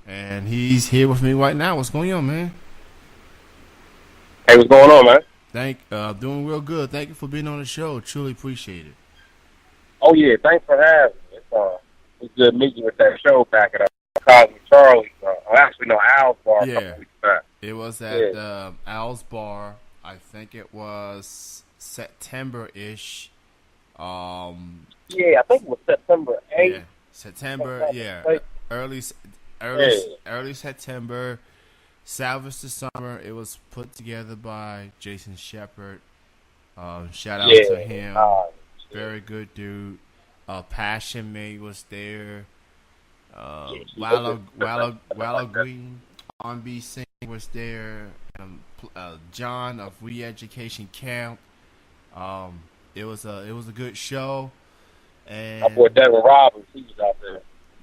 and he's here with me right now. What's going on, man? Hey, what's going on, man? Doing real good. Thank you for being on the show. Truly appreciate it. Oh yeah, thanks for having me. It's good meeting you with that show back at Cosmic Charlie's. Actually, no, Al's bar a couple Yeah, weeks back. it was Yeah, at Al's Bar. I think it was September ish. Um, yeah, I think it was September yeah, 8th. If I'm September. not Yeah, mistaken. early, early, Yeah, early September. Salvage the Summer. It was put together by Jason Shepard. Shout out to yeah, him. yeah, Very good dude. Passion May was there. yeah. Wallow Green, R&B Sing was there. John of Re-Education Camp. Um, it was a good show. My boy And Devin Robbins, he was out there.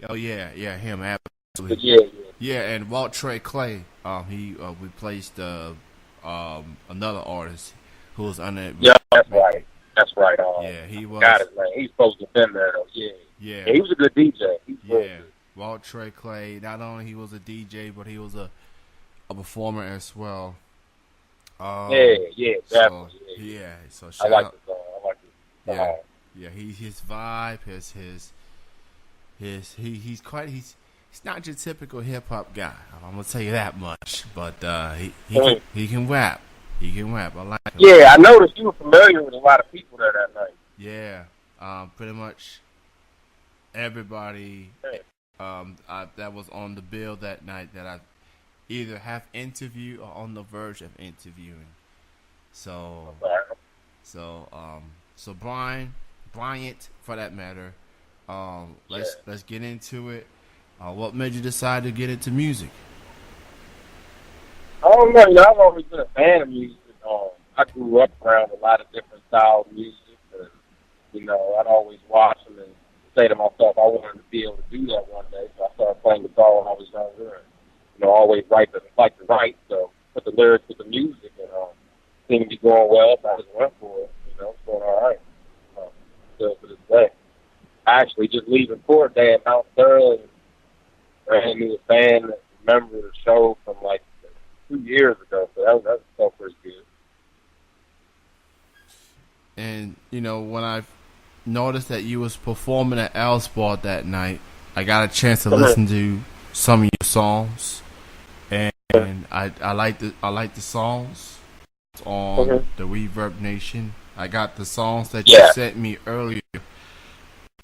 oh yeah, him But absolutely. yeah, yeah, Yeah, and Walt Trey Clay. He replaced another artist who was on it. yeah, that's right. That's right. Yeah, he I forgot was. his name. He's supposed to have been there though. Yeah, Yeah, yeah, he was a good DJ. He's real yeah. good. Walt Trey Clay. Not only he was a DJ, but he was a performer as well. Yeah, yeah, So definitely. Yeah, yeah. yeah, so I shout like out. the song. I like the Yeah, song. yeah. His vibe, he's not your typical hip hop guy. I'm gonna tell you that much. But he can rap. He can rap. I like him. Yeah, I noticed you were familiar with a lot of people there that night. Yeah, pretty much everybody that was on the bill that night that I either have interviewed or on the verge of interviewing. So Okay. so so Bryant for that matter. Yeah. Let's get into it. What made you decide to get into music? I don't know. I've always been a fan of music. I grew up around a lot of different styles of music. And, I'd always watch them and say to myself, I wanted to be able to do that one day. So I started playing guitar when I was younger. And, always like to write. So put the lyrics with the music and seemed to be going well. So I just went for it. It's going all right. Still to this day. I actually just leaving court day at Mount Sterling. Ran into a fan that remembered the show from like 2 years ago, so that felt pretty good. And when I noticed that you was performing at Al's Bar that night, I got a chance to listen to some of your songs, and I like the songs on the Reverb Nation. I got the songs that you Yeah, sent me earlier.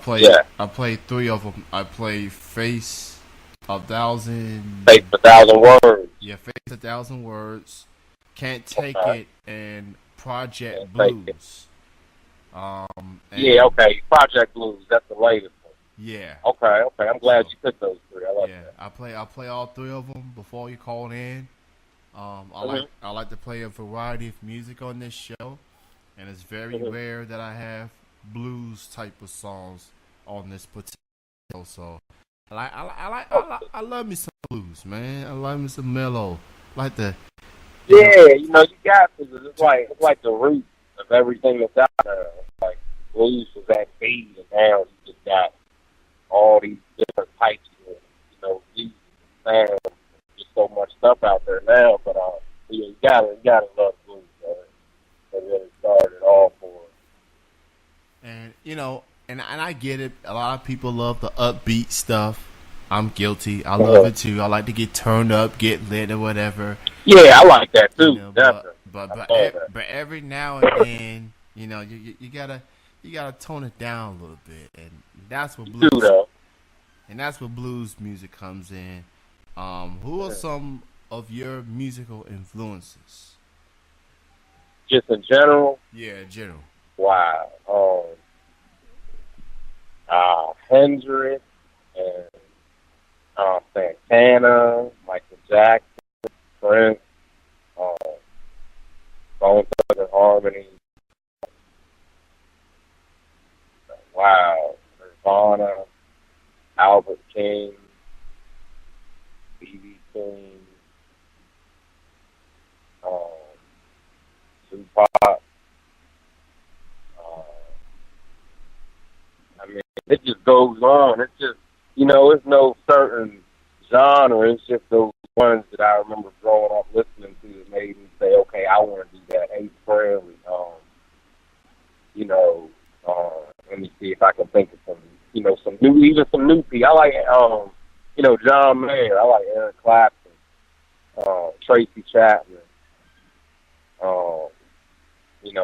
yeah. I played three of them. I played Face a Thousand. Face a thousand words. Yeah, Face a Thousand Words. Can't Take Okay. It and Yeah, Project take it. Blues. Yeah, And okay. Project Blues, that's the latest one. yeah, Okay. I'm glad so you picked those three. I like yeah, that. I play all three of them before you called in. I like Mhm. I like to play a variety of music on this show, and it's very Mhm. rare that I have blues type of songs on this particular show. So I love me some blues, man. I love me some mellow, like the you know Yeah, you got to. 'Cause It's to, like it's to like the root of everything that's out there. Like blues was that seed, and now you just got all these different types of music, sound, just so much stuff out there now. But yeah, you gotta love blues. That really started it all for us. and and I get it. A lot of people love the upbeat stuff. I'm guilty. I love Uh-huh. it too. I like to get turned up, get lit, or whatever. Yeah, I like that You too. know, but Definitely, but I but love e- that. but every now and then, you gotta tone it down a little bit, that's where You do blues though. that's where blues music comes in. Who are Yeah. some of your musical influences? Just in general, Yeah, general. wow. Hendrix and Santana, Michael Jackson, Prince, um, Bone Thugs and Harmony. Wow, Nirvana, Albert King, B.B. King, um, Tupac. Um, I mean, it just goes on. It's just, it's no certain genre. It's just those ones that I remember growing up listening to that made me say, okay, I want to do that. Ace Frehley, you know, let me see if I can think of some, some new, even some new people. I like, John Mayer. I like Eric Clapton, Tracy Chapman.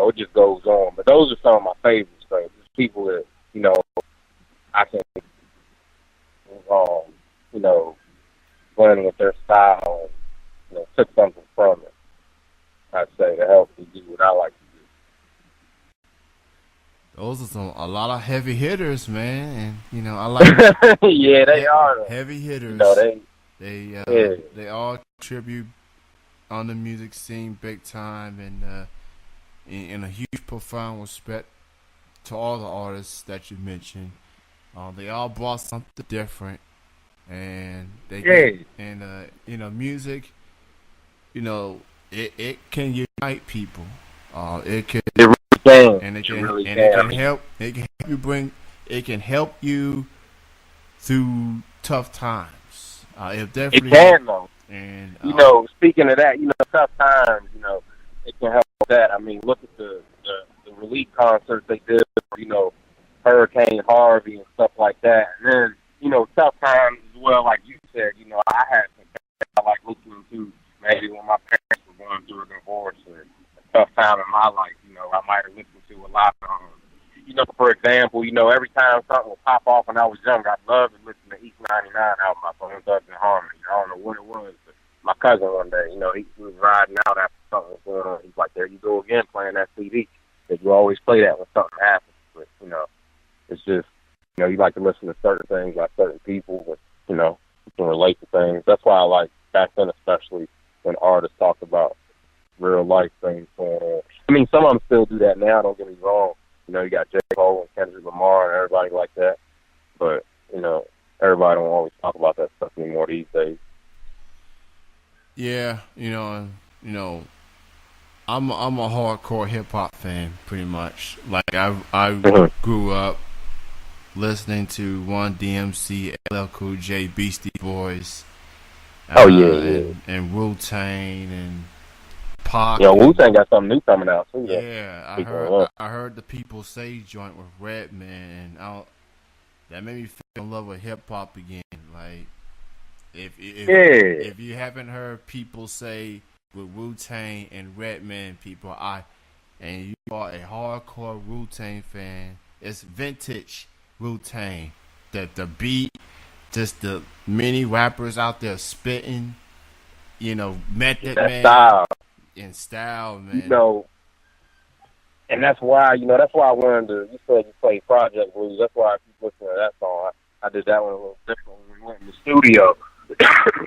It just goes on. But those are some of my favorites. So just people that, I can, blend with their style and, took something from it. I'd say to help me do what I like to do. Those are a lot of heavy hitters, man, and I like. Yeah, they are heavy hitters. They all contribute on the music scene big time, and in a huge, profound respect to all the artists that you mentioned. They all brought something different, and music. It can unite people. It can. It really can. And it can help. It can help you bring. It can help you through tough times. It definitely. It can though. And speaking of that, tough times. It can help with that. I mean, look at the relief concerts they did. Hurricane Harvey and stuff like that. And then tough times as well. Like you said, I had some bands I like listening to. Maybe when my parents were going through a divorce or a tough time in my life, I might have listened to a lot of, for example, every time something would pop off when I was younger, I'd love to listen to East 99 album, my Bones Thugs and Harmony. I don't know what it was, but my cousin one day, he was riding out after something was going on. He's like, there you go again, playing that CD. Because you always play that when something happens. But, it's just, you like to listen to certain things by certain people, but, you can relate to things. That's why I like, back then especially, when artists talk about real life things going on. I mean, some of them still do that now, don't get me wrong. You got J. Cole and Kendrick Lamar and everybody like that. But, everybody don't always talk about that stuff anymore these days. Yeah, I'm a hardcore hip hop fan, pretty much. Like I grew up listening to Run DMC, LL Cool J, Beastie Boys. And Wu-Tang and Pac. Wu-Tang got something new coming out too. Yeah, I heard the People Say joint with Redman, and that made me fall in love with hip hop again. Like, if you haven't heard People Say with Wu-Tang and Redman, and you are a hardcore Wu-Tang fan, it's vintage Wu-Tang. The beat. Just the many rappers out there spitting, Method Man style. And style, man. And that's why, I wanted to. You said you play Project Blues. That's why I keep listening to that song. I did that one a little different when we went in the studio.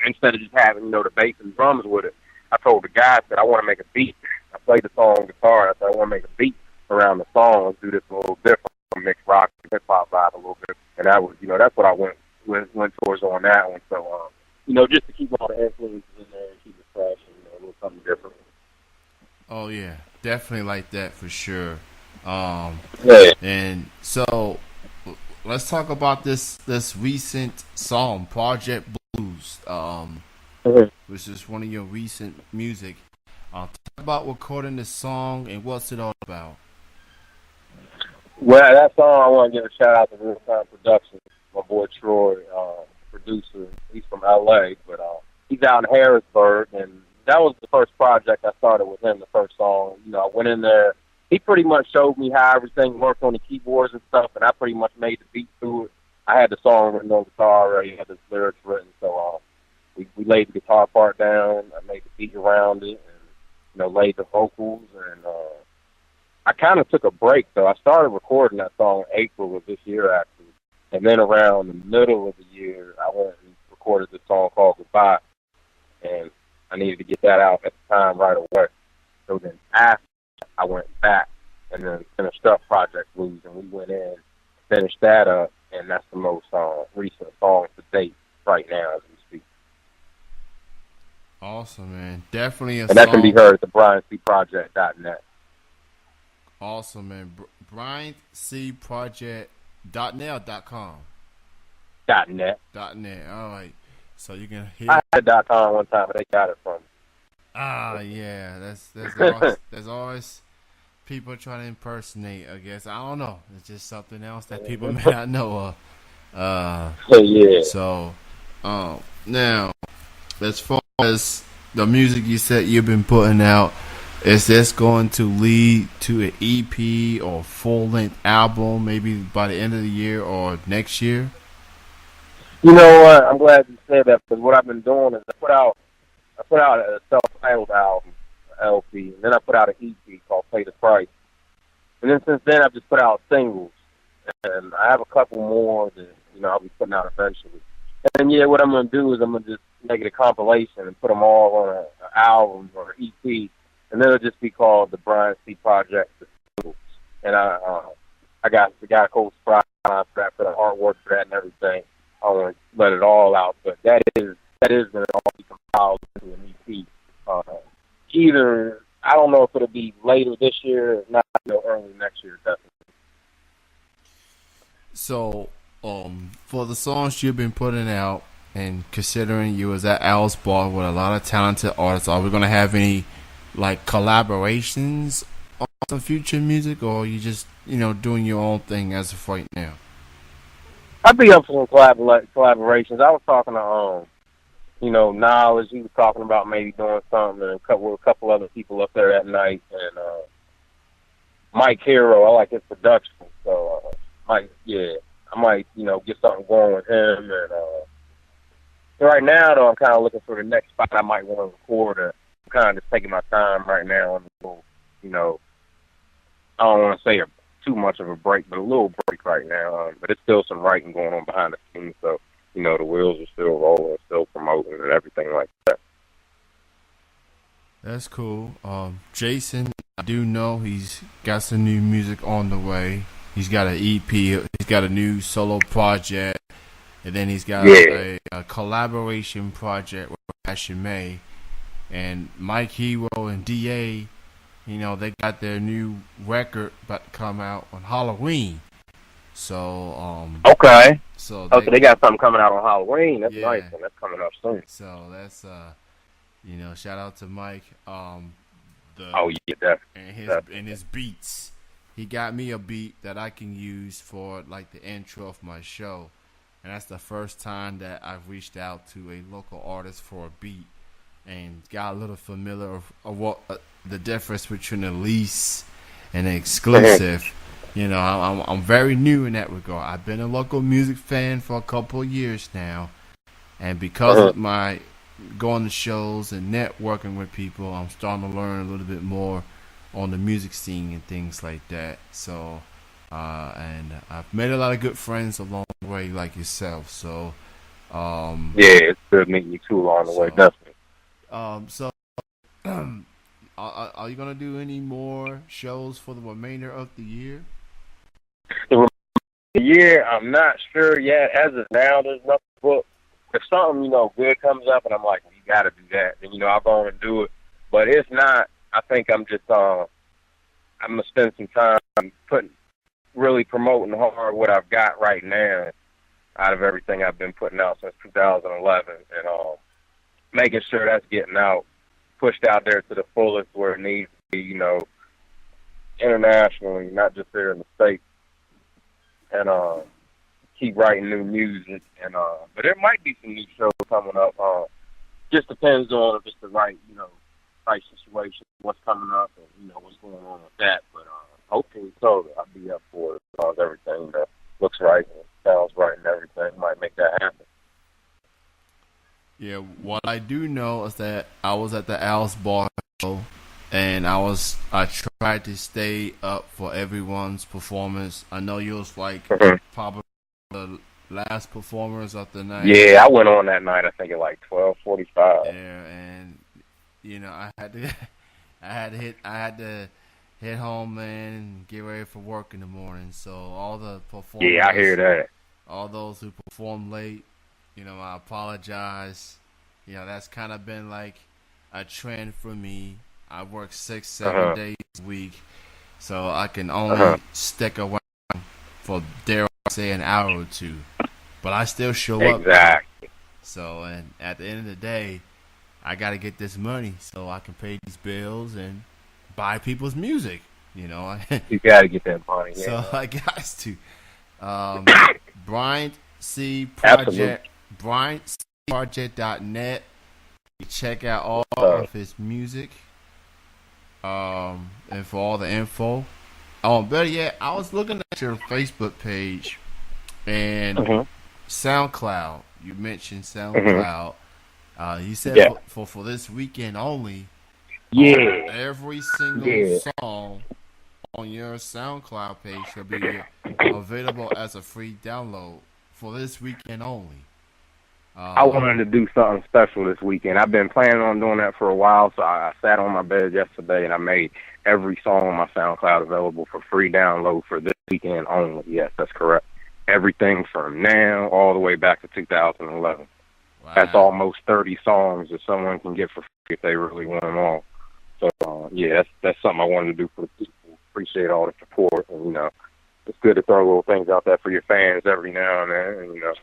Instead of just having, the bass and drums with it, I told the guy that I want to make a beat. I played the song on guitar. I said I want to make a beat around the song. Let's do this a little different, mix rock and hip hop vibe a little bit. And that was, that's what I went towards on that one. So, just to keep all the influences in there and keep it fresh and a little something different. Oh, yeah. Definitely like that for sure. And so let's talk about this recent song, Project Blues, which is one of your recent music. Talk about recording this song and what's it all about. Well, that song, I want to give a shout out to Real Time Productions. My boy Troy, producer, he's from LA, but he's out in Harrisburg, and that was the first project I started with him, the first song. I went in there, he pretty much showed me how everything worked on the keyboards and stuff, and I pretty much made the beat to it. I had the song written on guitar already, had the lyrics written, so we laid the guitar part down, I made the beat around it, and, laid the vocals, and I kind of took a break, though. I started recording that song in April of this year, actually. And then around the middle of the year, I went and recorded this song called Goodbye. And I needed to get that out at the time right away. So then after, I went back and then finished up Project Blues. And we went in, finished that up, and that's the most recent song to date right now as we speak. Awesome, man. Definitely a and song. That can be heard at the BryantCProject.net. Awesome, man. BryantCProject.net.com. .net. .net. All right. So you can I hear. had .com one time, but they got it from me. Ah, yeah. There's always people trying to impersonate. I guess I don't know. It's just something else that people may not know of. So yeah. So, now as far as the music you said you've been putting out, is this going to lead to an EP or full length album, maybe by the end of the year or next year? You know what? I'm glad you said that because what I've been doing is I put out a self-titled album, LP, and then I put out an EP called Pay the Price. And then since then, I've just put out singles, and I have a couple more that I'll be putting out eventually. And yeah, what I'm gonna do is I'm gonna just make it a compilation and put them all on an album or EP, and then it'll just be called the Bryant C Project, the singles. And I got a cool surprise for that, for the artwork for that and everything. I want to let it all out, but that is gonna all be compiled into an EP. Either I don't know if it'll be later this year, or not early next year, definitely. So, for the songs you've been putting out, and considering you was at Al's Bar with a lot of talented artists, are we gonna have any like collaborations on some future music, or are you just doing your own thing as of right now? I'd be up for some collaborations. I was talking to Knowledge. He was talking about maybe doing something, and a couple other people up there that night, and Mike Hero. I like his production, so I might get something going with him. And right now, though, I'm kind of looking for the next spot I might want to record. I'm kind of just taking my time right now on a little, I don't want to say too much of a break, but a little break right now. But it's still some writing going on behind the scenes, so the wheels are still rolling, still promoting and everything like that. That's cool. Jason, I do know he's got some new music on the way. He's got an EP. He's got a new solo project, and then he's got a collaboration project with Passion May and Mike Hero and DA. They got their new record about to come out on Halloween. So okay. So they got something coming out on Halloween. That's nice, and that's coming up soon. So that's shout out to Mike. Definitely. And his beats. He got me a beat that I can use for like the intro of my show, and that's the first time that I've reached out to a local artist for a beat and got a little familiar of what the difference between a lease and an exclusive. I'm very new in that regard. I've been a local music fan for a couple of years now, and because of my going to shows and networking with people, I'm starting to learn a little bit more on the music scene and things like that. So, and I've made a lot of good friends along the way, like yourself. So, it's good meeting you too along the way, definitely. So, are you gonna do any more shows for the remainder of the year? The year, I'm not sure yet. As of now, there's nothing booked. If something good comes up, and I'm like, well, you got to do that, then I'll go and do it. But if not, I think I'm just I'm gonna spend some time really promoting hard what I've got right now out of everything I've been putting out since 2011, and making sure that's getting out, pushed out there to the fullest where it needs to be, internationally, not just here in the States, and keep writing new music. And but there might be some new shows coming up. Just depends on if it's the right situation, what's coming up, and what's going on with that. But hopefully so. I'll be up for it as long as everything that looks right and sounds right and everything might make that happen. Yeah, what I do know is that I was at the Al's Bar show, and I tried to stay up for everyone's performance. I know you was like probably the last performers of the night. Yeah, I went on that night. I think at like 12:45. Yeah, and I had to hit home, man, and get ready for work in the morning. So all the performers, yeah, I hear that. All those who performed late, I apologize. That's kind of been like a trend for me. I work 6-7 days a week, so I can only stick around for, dare I say, an hour or two. But I still show up. Exactly. So, and at the end of the day, I got to get this money so I can pay these bills and buy people's music. You know, You got to get that money. Yeah. so I got to. Bryant C Absolutely. Project, BryantCProject.net. You check out all of his music. And for all the info. Better yet, I was looking at your Facebook page and SoundCloud. You mentioned SoundCloud. You said for this weekend only. Every single song on your SoundCloud page will be available as a free download for this weekend only. I wanted to do something special this weekend. I've been planning on doing that for a while, so I sat on my bed yesterday and I made every song on my SoundCloud available for free download for this weekend only. Yes, that's correct. Everything from now all the way back to 2011. Wow. That's almost 30 songs that someone can get for free if they really want them all. So, that's something I wanted to do for the people. Appreciate all the support. And, you know, it's good to throw little things out there for your fans every now and then. And, you know,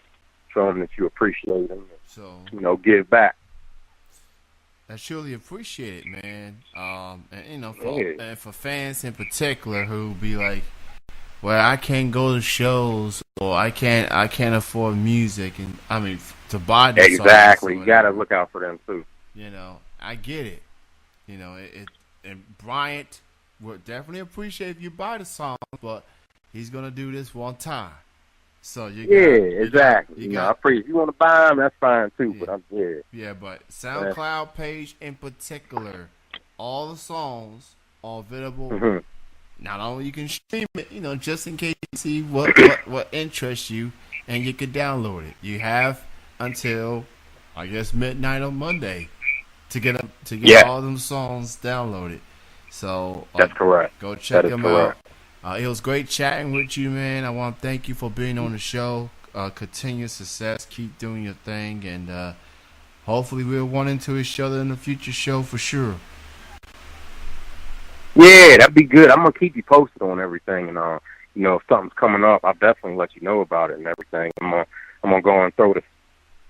show them that you appreciate them. So, you know, give back. I surely appreciate it, man. And you know, for fans in particular who be like, "Well, I can't go to shows, or I can't afford music," and I mean to buy the exactly. You gotta look out for them too. You know, I get it. You know, and Bryant would definitely appreciate if you buy the song, but he's gonna do this one time. So exactly. You know, I appreciate if you want to buy them, that's fine too. Yeah. But I'm Yeah, but SoundCloud page in particular, all the songs are available. Not only you can stream it, you know, just in case you see what interests you, and you can download it. You have until I guess midnight on Monday to get all them songs downloaded. So that's correct. Go check them out. It was great chatting with you, man. I want to thank you for being on the show. Continued success. Keep doing your thing. And hopefully we'll run into each other in a future show for sure. Yeah, that'd be good. I'm going to keep you posted on everything. And, you know, if something's coming up, I'll definitely let you know about it and everything. I'm gonna go and throw the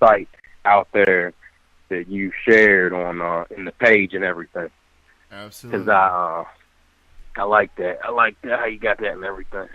site out there that you shared on in the page and everything. Absolutely. Because I like that. I like that, how you got that and everything.